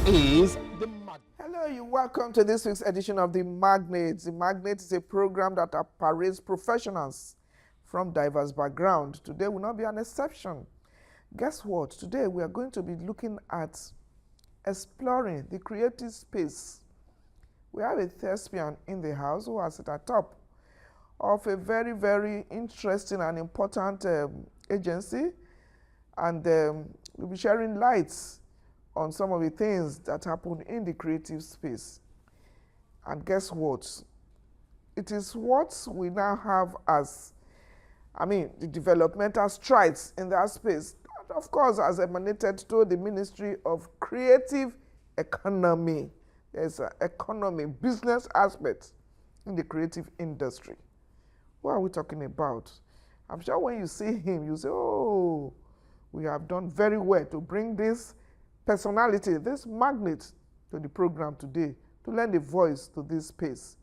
is the Magnate. Hello, you welcome to this week's edition of the Magnate. The Magnate is a program that parades professionals from diverse backgrounds. Today will not be an exception. Guess what? Today we are going to be looking at exploring the creative space. We have a thespian in the house who is at the top of a very, very interesting and important agency, and we'll be sharing lights on some of the things that happen in the creative space. And guess what? It is what we now have as, the developmental strides in that space. That, of course, has emanated to the Ministry of Creative Economy. There's an economy, business aspect in the creative industry. What are we talking about? I'm sure when you see him, you say, oh, we have done very well to bring this personality, this magnate, to the program today, to lend a voice to this space.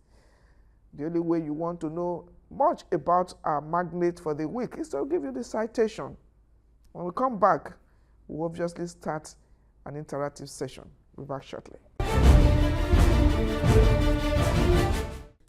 The only way you want to know much about our magnate for the week is to give you the citation. When we come back, we'll obviously start an interactive session. We'll be back shortly.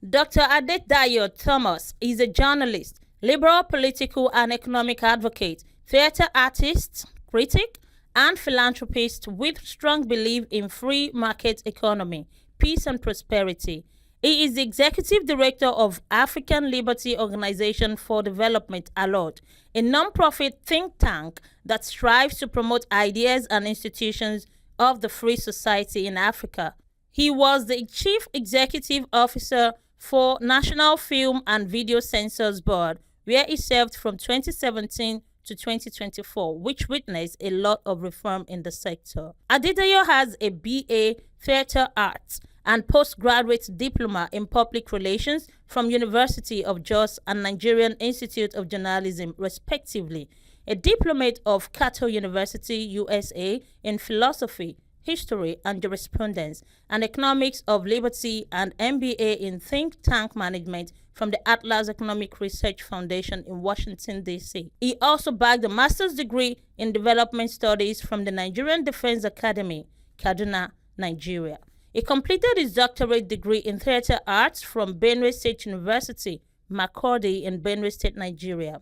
Dr. Adedayo Thomas is a journalist, liberal political and economic advocate, theater artist, critic, and philanthropist with strong belief in free market economy, peace and prosperity. He is the executive director of African Liberty Organization for Development, ALOD, a non-profit think tank that strives to promote ideas and institutions of the free society in Africa. He was the chief executive officer for National Film and Video Censors Board, where he served from 2017 to 2024, which witnessed a lot of reform in the sector. Adedayo has a BA Theatre Arts and postgraduate diploma in public relations from University of Jos and Nigerian Institute of Journalism, respectively, a diplomate of Cato University, USA, in philosophy, history and jurisprudence, and economics of liberty, and MBA in think tank management from the Atlas Economic Research Foundation in Washington, D.C. He also bagged a master's degree in development studies from the Nigerian Defense Academy, Kaduna, Nigeria. He completed his doctorate degree in theater arts from Benue State University, Makurdi in Benue State, Nigeria.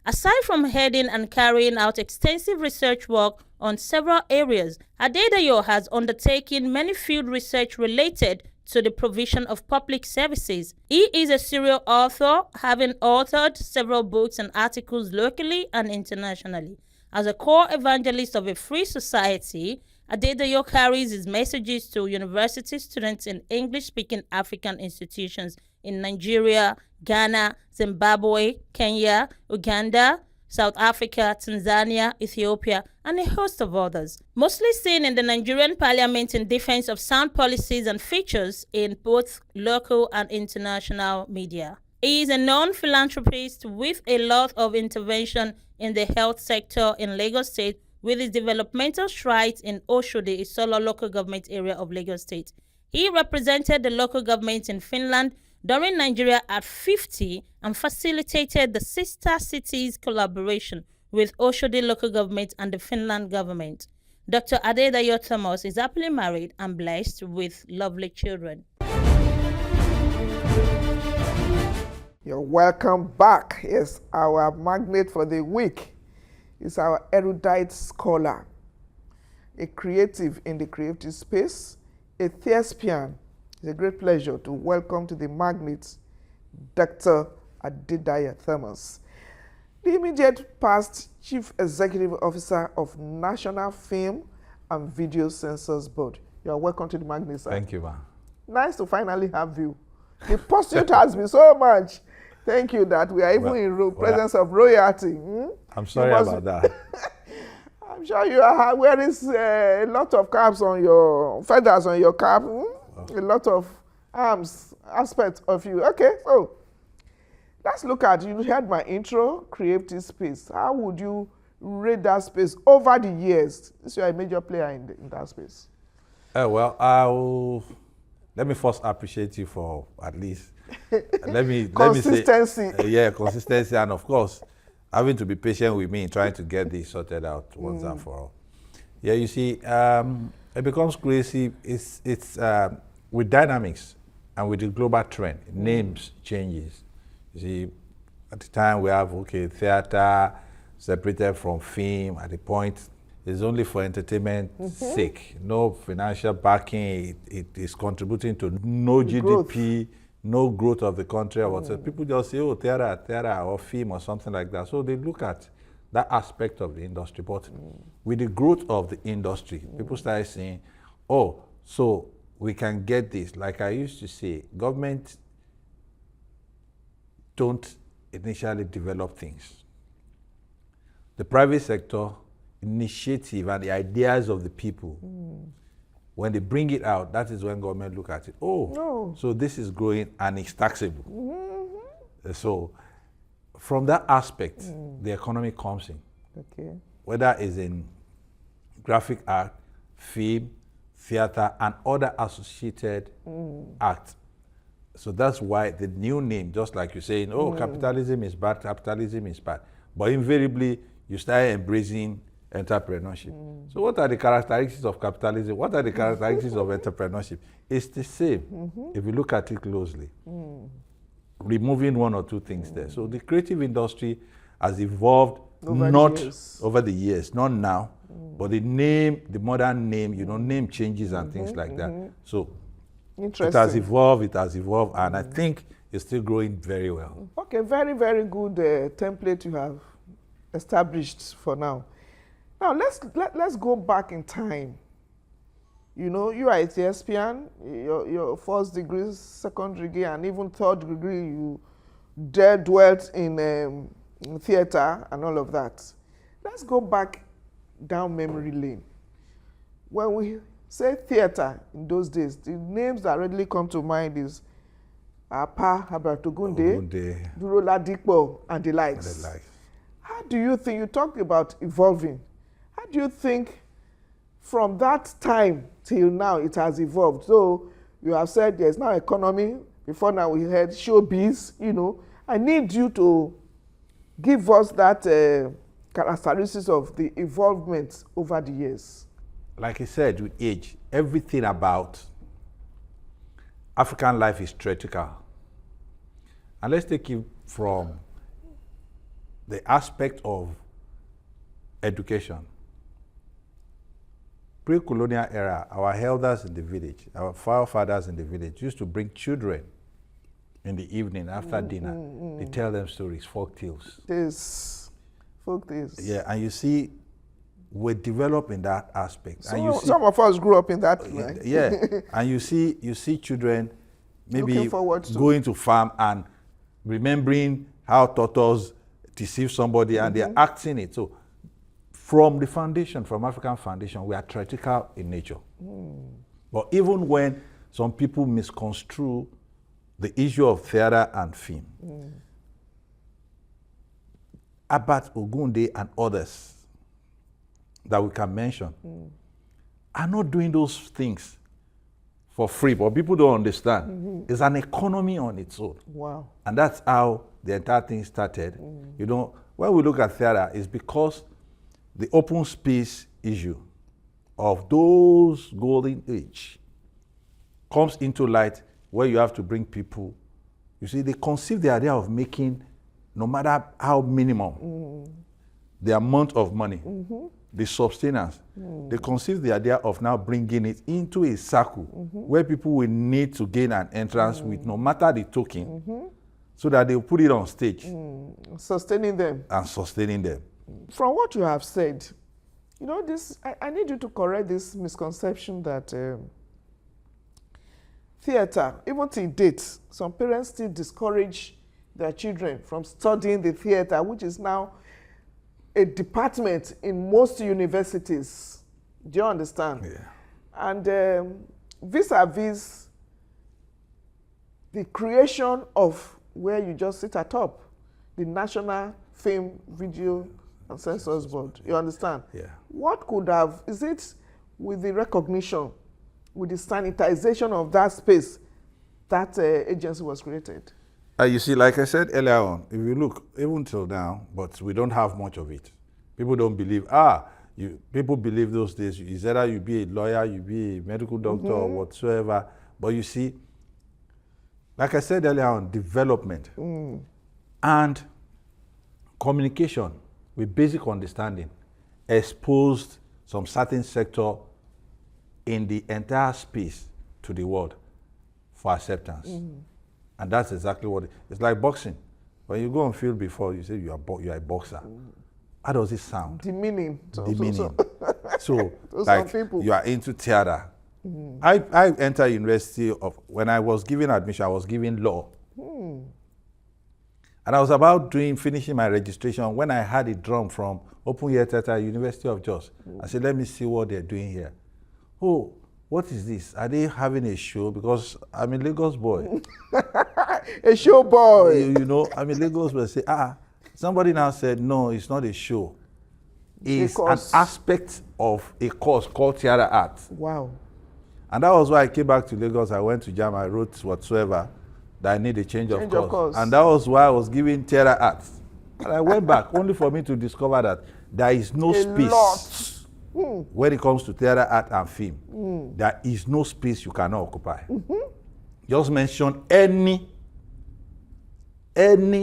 Aside from heading and carrying out extensive research work on several areas, Adedayo has undertaken many field research related to the provision of public services. He is a serial author, having authored several books and articles locally and internationally. As a core evangelist of a free society, Adedayo carries his messages to university students in English-speaking African institutions in Nigeria, Ghana, Zimbabwe, Kenya, Uganda, South Africa, Tanzania, Ethiopia, and a host of others. Mostly seen in the Nigerian parliament in defense of sound policies and features in both local and international media. He is a known philanthropist with a lot of intervention in the health sector in Lagos State, with his developmental strides in Oshodi, a solo local government area of Lagos State. He represented the local government in Finland during Nigeria at 50 and facilitated the sister cities collaboration with Oshodi local government and the Finland government. Dr. Adedayo Thomas is happily married and blessed with lovely children. You're welcome back. Yes, our magnate for the week is our erudite scholar, a creative in the creative space, a thespian. It's a great pleasure to welcome to the Magnate, Dr. Adedayo Thomas, the immediate past Chief Executive Officer of National Film and Video Censors Board. You are welcome to the Magnate, sir. Thank you, ma. Nice to finally have you. The pursuit has been so much. Thank you that we are even in presence of royalty. I'm sorry about that. I'm sure you are wearing a lot of caps on your feathers on your cap. A lot of arms aspects of you. Okay, so let's look at, you heard my intro, creative space. How would you rate that space over the years? This is a major player in that space. Well, let me first appreciate you for at least let me consistency. Consistency, and of course having to be patient with me in trying to get this sorted out once and for all. Yeah, you see, It becomes crazy. It's with dynamics and with the global trend, names changes. You see, at the time we have theater separated from film. At the point, it's only for entertainment sake. No financial backing. It is contributing to no GDP, no growth of the country. So people just say, oh, theater, or film, or something like that. So they look at that aspect of the industry. But with the growth of the industry, people started saying, oh, so we can get this. Like I used to say, government don't initially develop things. The private sector initiative and the ideas of the people, when they bring it out, that is when government look at it. Oh, so this is growing and it's taxable. So from that aspect, the economy comes in. Okay. Whether it's in graphic art, film, theater, and other associated acts. So that's why the new name, just like you're saying, oh, capitalism is bad, capitalism is bad. But invariably, you start embracing entrepreneurship. So what are the characteristics of capitalism? What are the characteristics of entrepreneurship? It's the same if you look at it closely. Removing one or two things there. So the creative industry has evolved over the years, not now, but the name, the modern name, name changes and things like that. So it has evolved, and I think it's still growing very well. Okay, very, very good template you have established for now. Now let's go back in time. You are a thespian, your first degree, second degree, and even third degree, you dwelt in theater and all of that. Let's go back down memory lane. When we say theater in those days, the names that readily come to mind is Apa Habratogunde, Duro Ladipo, and the likes. How do you think, you talked about evolving, how do you think from that time till now it has evolved? So you have said there's now economy, before now we had showbiz, I need you to give us that characteristics of the evolvement over the years. Like I said, with age, everything about African life is theatrical. And let's take it from the aspect of education. Pre-colonial era, our elders in the village, our forefathers in the village used to bring children in the evening after dinner. They tell them stories, folk tales. Folk tales. Yeah, and you see, we're developing that aspect. Some of us grew up in that line. Yeah, and you see children maybe going to farm and remembering how turtles deceive somebody and they're acting it. So from the foundation, from African foundation, we are theatrical in nature. But even when some people misconstrue the issue of theater and film, Abat Ogunde and others that we can mention are not doing those things for free, but people don't understand. It's an economy on its own. Wow. And that's how the entire thing started. When we look at theater, it's because the open space issue of those golden age comes into light where you have to bring people. You see, they conceive the idea of making, no matter how minimum, the amount of money, the sustenance. They conceive the idea of now bringing it into a circle where people will need to gain an entrance with no matter the token, so that they'll put it on stage. Sustaining them. And sustaining them. From what you have said, I need you to correct this misconception that theater, even till date, some parents still discourage their children from studying the theater, which is now a department in most universities. Do you understand? Yeah. And vis-a-vis the creation of where you just sit atop, the National Film, Video and Censors Board. You understand? Yeah. What could have, is it with the recognition, with the sanitization of that space, that agency was created? You see, like I said earlier on, if you look, even till now, but we don't have much of it. People don't believe, people believe those days, it's either you be a lawyer, you be a medical doctor or whatsoever. But you see, like I said earlier on, development and communication with basic understanding exposed some certain sector in the entire space to the world for acceptance. And that's exactly what it's like boxing. When you go on field before, you say you are a boxer. How does it sound? Demeaning. Demeaning. So like you are into theater. I entered university when I was given admission, I was given law. And I was about finishing my registration when I had a drum from Open Air Theatre, University of Jos. I said, let me see what they're doing here. Oh, what is this? Are they having a show? Because I'm a Lagos boy. A show boy. You know, I'm a Lagos boy. I say, somebody now said, no, it's not a show. It's an aspect of a course called theater art. Wow. And that was why I came back to Lagos. I went to JAM, I wrote whatsoever, that I need a change of course. And that was why I was given theater art. And I went back only for me to discover that there is no space when it comes to theater art and film. There is no space you cannot occupy. Just mention any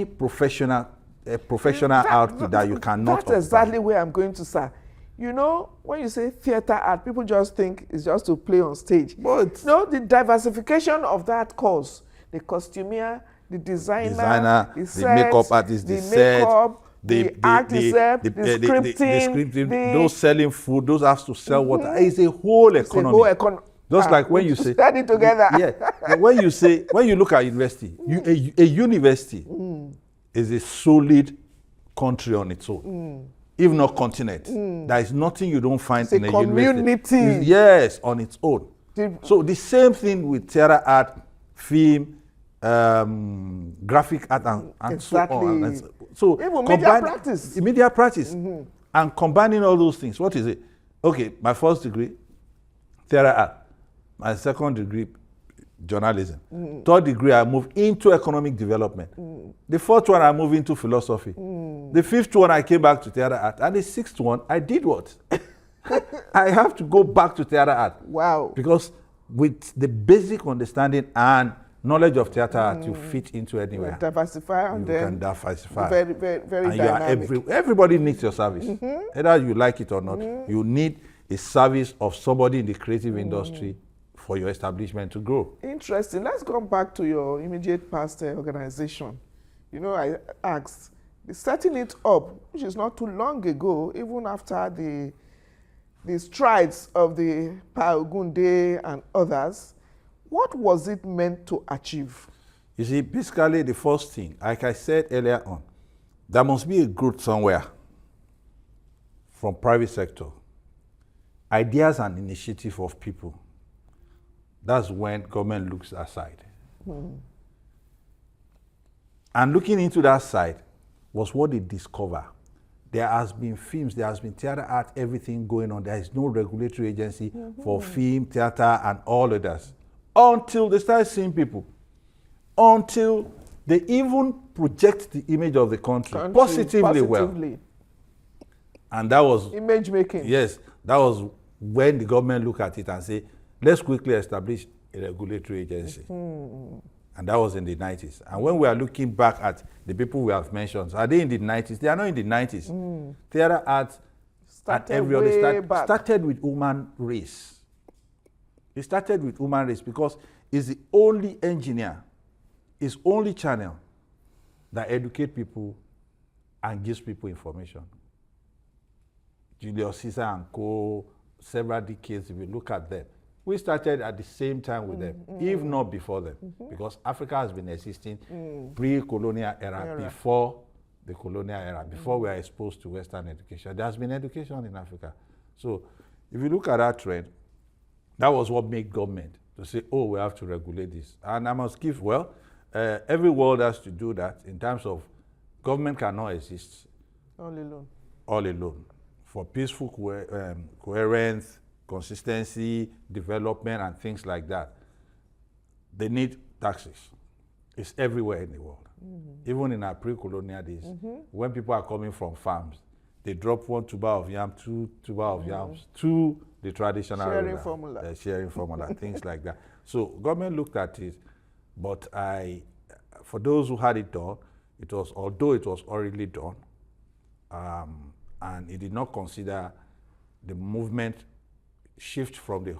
professional outfit that you cannot occupy. That's exactly where I'm going to, sir. You know, when you say theater art, people just think it's just to play on stage. But no, the diversification of that course, the costumier, the designer, the set, makeup artist, the art itself, the scripting, those selling food, those have to sell water. It's a whole economy. Just like when you say, study together. Yeah. When you look at university, a university is a solid country on its own. If not continent, there is nothing you don't find in a university. Yes, on its own. So the same thing with theater art, film, graphic art, and exactly. so on. And so even media practice. And combining all those things. What is it? Okay, my first degree, theater art. My second degree, journalism. Third degree, I moved into economic development. The fourth one, I moved into philosophy. The fifth one, I came back to theater art. And the sixth one, I did what? I have to go back to theater art. Wow. Because with the basic understanding and knowledge of theater art, you fit into anywhere. Diversify and you can diversify. Very, very, very and dynamic. Everybody needs your service. Either you like it or not, you need a service of somebody in the creative industry for your establishment to grow. Interesting. Let's go back to your immediate past organization. You know, I asked, setting it up, which is not too long ago, even after the strides of the Paogunde and others, what was it meant to achieve? You see, basically the first thing, like I said earlier on, there must be a growth somewhere from private sector. Ideas and initiative of people. That's when government looks aside. And looking into that side was what they discover. There has been films, there has been theater art, everything going on. There is no regulatory agency for film, theater, and all others. Until they start seeing people. Until they even project the image of the country positively well. And that was... image making. Yes, that was when the government looked at it and say, let's quickly establish a regulatory agency. And that was in the 90s. And when we are looking back at the people we have mentioned, are they in the 90s? They are not in the 90s. Theater art started with human race. It started with human race because it's the only engineer, it's only channel that educate people and gives people information. Julius Caesar and co, several decades, if you look at them, we started at the same time with them, if not before them, because Africa has been existing pre-colonial era, before the colonial era, before we are exposed to Western education. There has been education in Africa. So if you look at that trend, that was what made government to say, oh, we have to regulate this. And I must give, every world has to do that in terms of government cannot exist all alone. For peaceful coherence, consistency, development, and things like that, they need taxes. It's everywhere in the world. Even in our pre-colonial days, when people are coming from farms, they drop 1 tuber of yam, 2 tuber of yams, to the traditional Sharing ruler, formula. Sharing formula, things like that. So government looked at it, but for those who had it done, although it was already done, and it did not consider the movement shift from the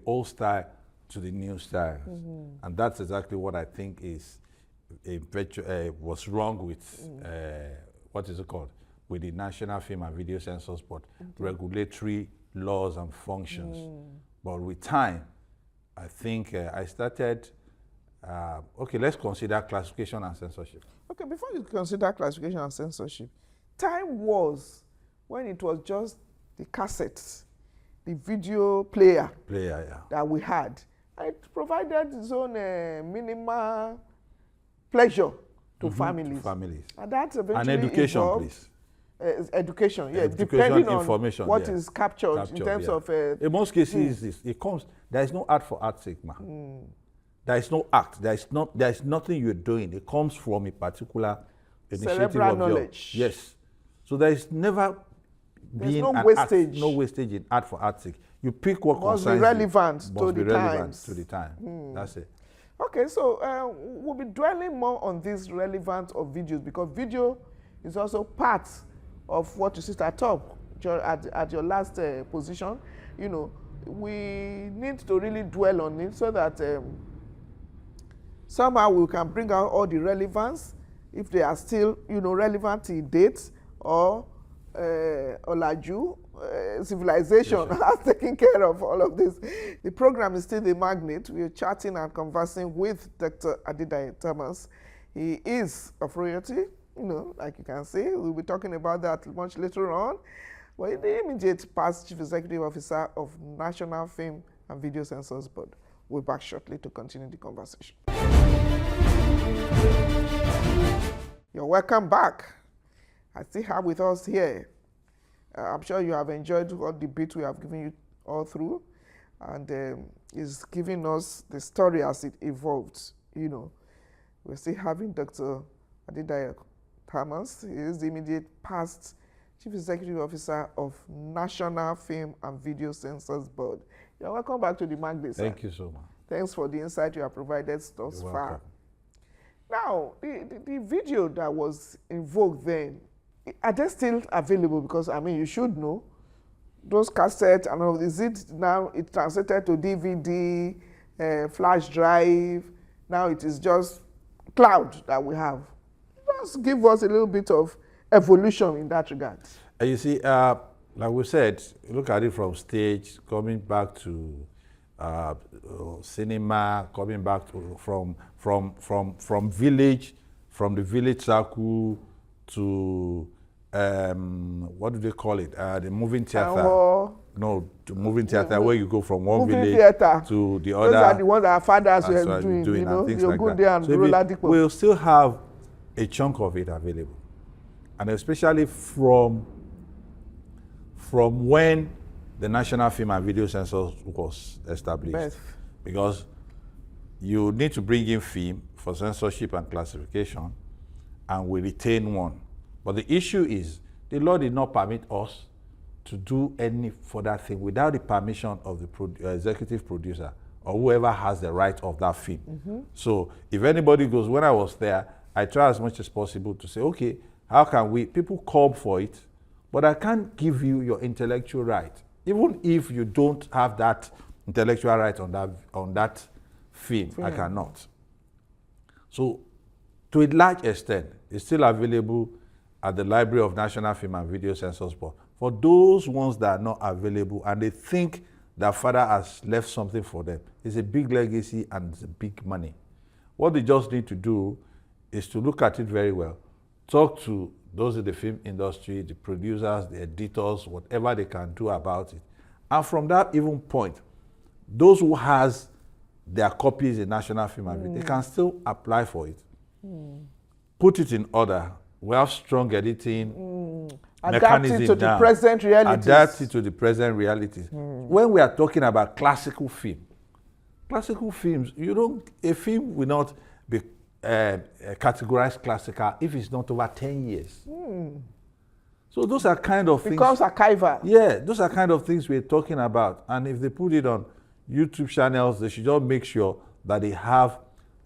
old style to the new style. And that's exactly what I think is was wrong with what is it called? With the National Film and Video Censors Board, regulatory laws and functions. But with time, I think I started, okay, let's consider classification and censorship. Okay, before you consider classification and censorship, time was when it was just the cassettes, the video player that we had. It provided its own minimal pleasure to families. And that's eventually and education, evolved. please. Education, yeah, Education, depending on information, what is captured in terms of... in most cases, there is no art for art's sake, man. There is no act. There is nothing you're doing. It comes from a particular initiative cerebral of knowledge. Yes. So there is never been no an wastage. Art, no wastage in art for art's sake. You pick what must concerns be relevant you, to must the be relevant times. to the time. That's it. Okay, so we'll be dwelling more on this relevance of videos, because video is also part of what you see at top at your last position. You know, we need to really dwell on it so that somehow we can bring out all the relevance, if they are still, relevant in date, or Alhaji, civilization has taken care of all of this. The program is still the Magnate. We are chatting and conversing with Dr. Adedayo Thomas. He is of royalty, like you can see. We'll be talking about that much later on. But the immediate past Chief Executive Officer of National Film and Video Censors Board. We'll be back shortly to continue the conversation. You're welcome back. I still have with us here. I'm sure you have enjoyed all the bit we have given you all through, and is giving us the story as it evolved. We're still having Dr. Adedayo Thomas. He is the immediate past Chief Executive Officer of National Film and Video Censors Board. You're welcome back to the Magnate. Thank you so much. Thanks for the insight you have provided thus far. Now, the video that was invoked then, are they still available? Because, you should know, those cassettes and all, is it now, it translated to DVD, flash drive, now it is just cloud that we have. Just give us a little bit of evolution in that regard. You see, like we said, look at it from stage, coming back to cinema, coming back to from village, from the village circle to what do they call it? The moving theater. No, the moving theater, where you go from one village to the other. Those are the ones that our fathers were doing, and things like that. There and so we'll still have a chunk of it available, and especially from when the National Film and Video Censors was established. Because you need to bring in film for censorship and classification, and we retain one. But the issue is, the law did not permit us to do any further thing without the permission of the executive producer or whoever has the right of that film. So if anybody goes, when I was there, I try as much as possible to say, okay, how can people call for it, but I can't give you your intellectual right. Even if you don't have that intellectual right on that film, I cannot. So to a large extent, it's still available at the Library of National Film and Video Censors Board. For those ones that are not available and they think their father has left something for them, it's a big legacy and it's a big money. What they just need to do is to look at it very well, talk to those in the film industry, the producers, the editors, whatever they can do about it. And from that even point, those who has their copies in National Film and Video, they can still apply for it. Put it in order. We have strong editing mechanism adapt it to the present realities. Adapt it to the present realities. When we are talking about classical films, a film will not be categorized classical if it's not over 10 years. So those are kind of things. Becomes archival. Yeah, those are kind of things we're talking about. And if they put it on YouTube channels, they should just make sure that they have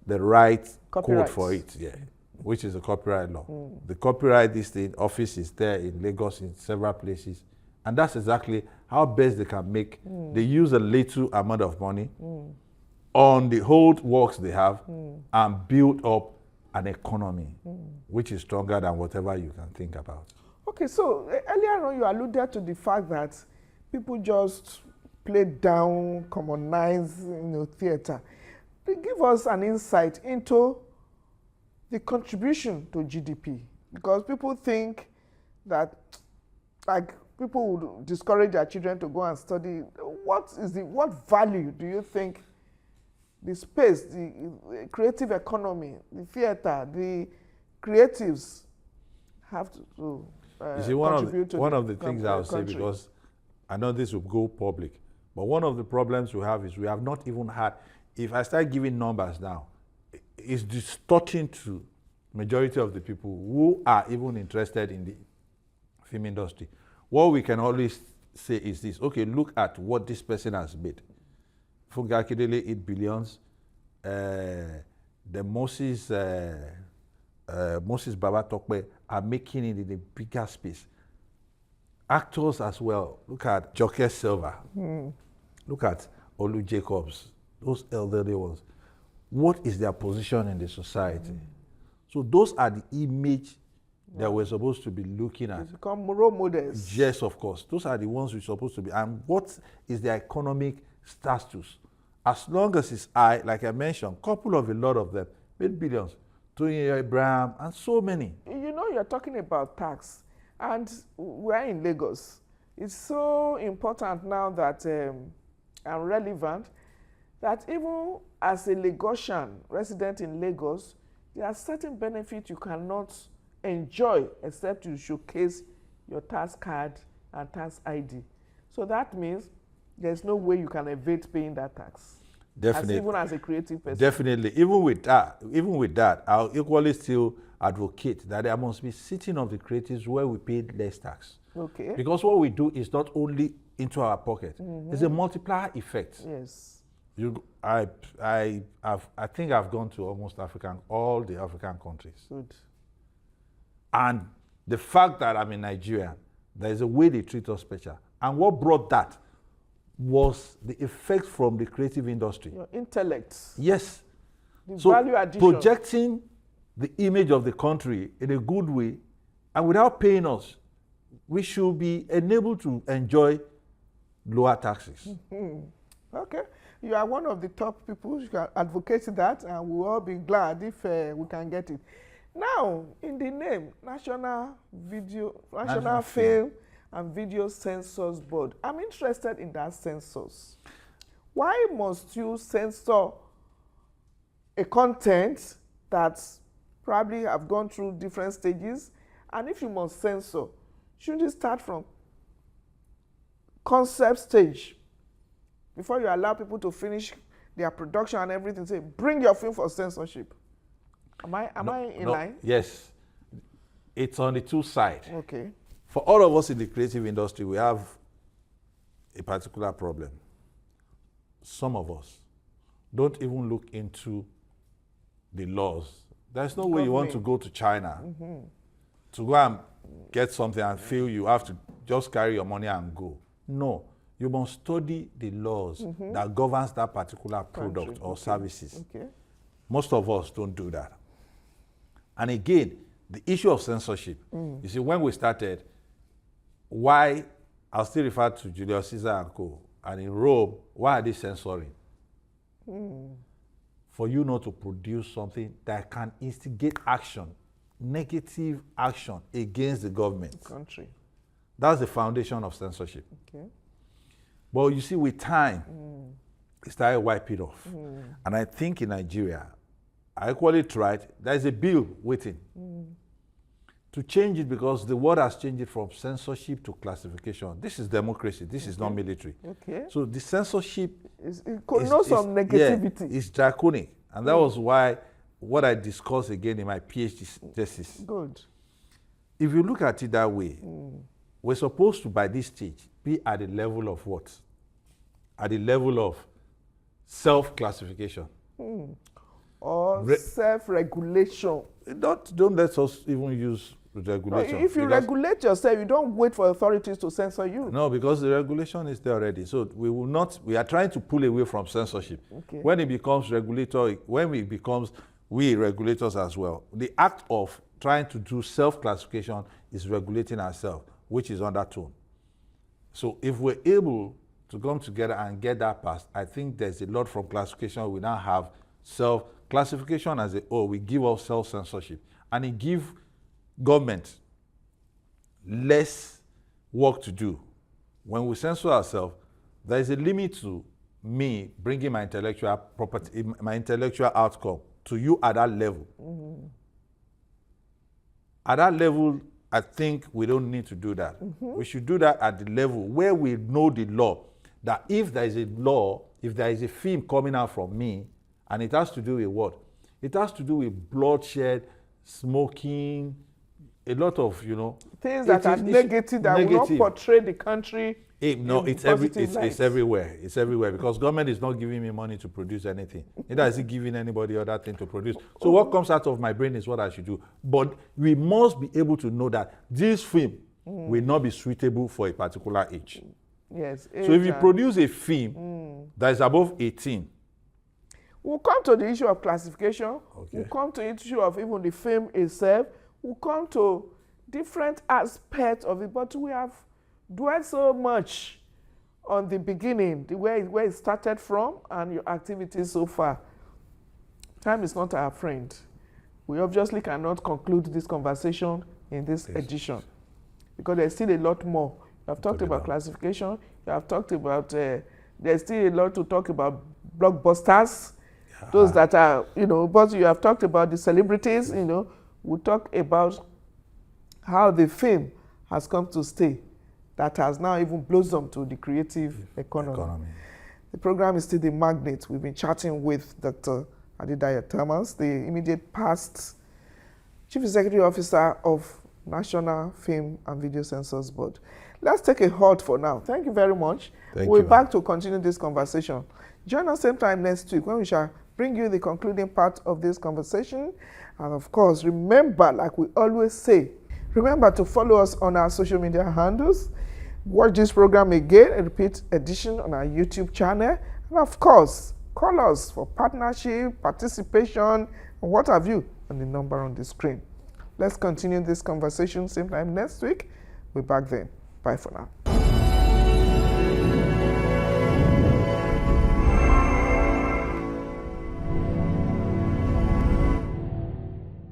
the right code for it. Yeah, which is the copyright law. The copyright this thing office is there in Lagos in several places. And that's exactly how best they can make. They use a little amount of money on the old works they have and build up an economy which is stronger than whatever you can think about. Okay, so earlier on you alluded to the fact that people just play down, commonize, theater. Give us an insight into the contribution to GDP, because people think that, like, people would discourage their children to go and study. What value do you think the space, the creative economy, the theater, the creatives have to you see, one of the things I'll say, country? because I know this will go public, but one of the problems we have is we have not even had, if I start giving numbers now, it's distorting to majority of the people who are even interested in the film industry. What we can always say is this: okay, look at what this person has made. Funke Akindele, 8 billions. The Moses Baba Tokpe are making it in a bigger space. Actors as well. Look at Joke Silva. Look at Olu Jacobs. Those elderly ones. What is their position in the society? So those are the image that we're supposed to be looking at. It's become role models. Yes, of course. Those are the ones we're supposed to be. And what is their economic status? As long as it's high, like I mentioned, a lot of them made billions. Tony Abraham and so many. You know, you're talking about tax, and we're in Lagos. It's so important now that and relevant that even as a Lagosian resident in Lagos, there are certain benefits you cannot enjoy except you showcase your tax card and tax ID. So that means there's no way you can evade paying that tax. Definitely. Even as a creative person. Definitely. Even with that, I'll equally still advocate that there must be sitting of the creatives where we pay less tax. Okay. Because what we do is not only into our pocket. It's a multiplier effect. Yes. I think I've gone to all the African countries. Good. And the fact that I'm in Nigeria, there is a way they treat us special. And what brought that was the effect from the creative industry. Your intellect. Yes. The So value addition. projecting the image of the country in a good way and without paying us, we should be enabled to enjoy lower taxes. Okay. You are one of the top people who can advocate that, and we'll all be glad if we can get it. Now, in the name, National Film and Video Censors Board, I'm interested in that census. Why must you censor a content that probably have gone through different stages? And if you must censor, shouldn't you start from concept stage before you allow people to finish their production and everything? Say, bring your film for censorship. Am I in line? Yes. It's on the two sides. Okay. For all of us in the creative industry, we have a particular problem. Some of us don't even look into the laws. There's no way you want to go to China to go and get something and feel you have to just carry your money and go. No, you must study the laws that governs that particular product or services. Okay. Most of us don't do that. And again, the issue of censorship. You see, when we started, why, I'll still refer to Julius Caesar and co. And in Rome, why are they censoring? For you not to produce something that can instigate action, negative action against the government. Country. That's the foundation of censorship. Okay. But you see, with time, it started wiping off. And I think in Nigeria, I equally tried, there's a bill waiting to change it, because the world has changed it from censorship to classification. This is democracy. This is not military. Okay. So the censorship It connotes some negativity. Yeah, it's draconic. And that was why what I discussed again in my PhD thesis. Good. if you look at it that way, we're supposed to, by this stage, be at the level of what? At the level of self-classification. Or self-regulation. Don't let us even use regulation. No, if you regulate yourself, you don't wait for authorities to censor you. No, because the regulation is there already. So we are trying to pull away from censorship. Okay. When it becomes regulatory, when it becomes we regulators as well, the act of trying to do self-classification is regulating ourselves, which is undertone. So if we're able to come together and get that passed, I think there's a lot from classification. We now have self-classification as a whole. We give us self-censorship. And it gives government less work to do. When we censor ourselves, there is a limit to me bringing my intellectual property, my intellectual outcome to you at that level. At that level, I think we don't need to do that. We should do that at the level where we know the law, that if there is a law, if there is a film coming out from me, and it has to do with what? It has to do with bloodshed, smoking, a lot of, things that are negative, that will not portray the country. It's everywhere. It's everywhere because government is not giving me money to produce anything. Neither is it giving anybody other thing to produce. So what comes out of my brain is what I should do. But we must be able to know that this film will not be suitable for a particular age. Yes. So if you produce a film that is above 18, we'll come to the issue of classification. Okay. We'll come to the issue of even the film itself. We'll come to different aspects of it. But we have dwelt so much on the beginning, where it started from, and your activities so far. Time is not our friend. We obviously cannot conclude this conversation in this edition because there's still a lot more. You have talked about classification. You have talked about, there's still a lot to talk about blockbusters. Those that are, but you have talked about the celebrities, we'll talk about how the film has come to stay, that has now even blossomed to the creative economy. The program is still The Magnate. We've been chatting with Dr. Adedayo Thomas, the immediate past Chief Executive Officer of National Film and Video Censors Board. Let's take a halt for now. Thank you very much. We'll be back to continue this conversation. Join us same time next week when we shall bring you the concluding part of this conversation. And of course, remember, like we always say, remember to follow us on our social media handles. Watch this program again, a repeat edition on our YouTube channel. And of course, call us for partnership, participation, and what have you on the number on the screen. Let's continue this conversation same time next week. We're back then. Bye for now.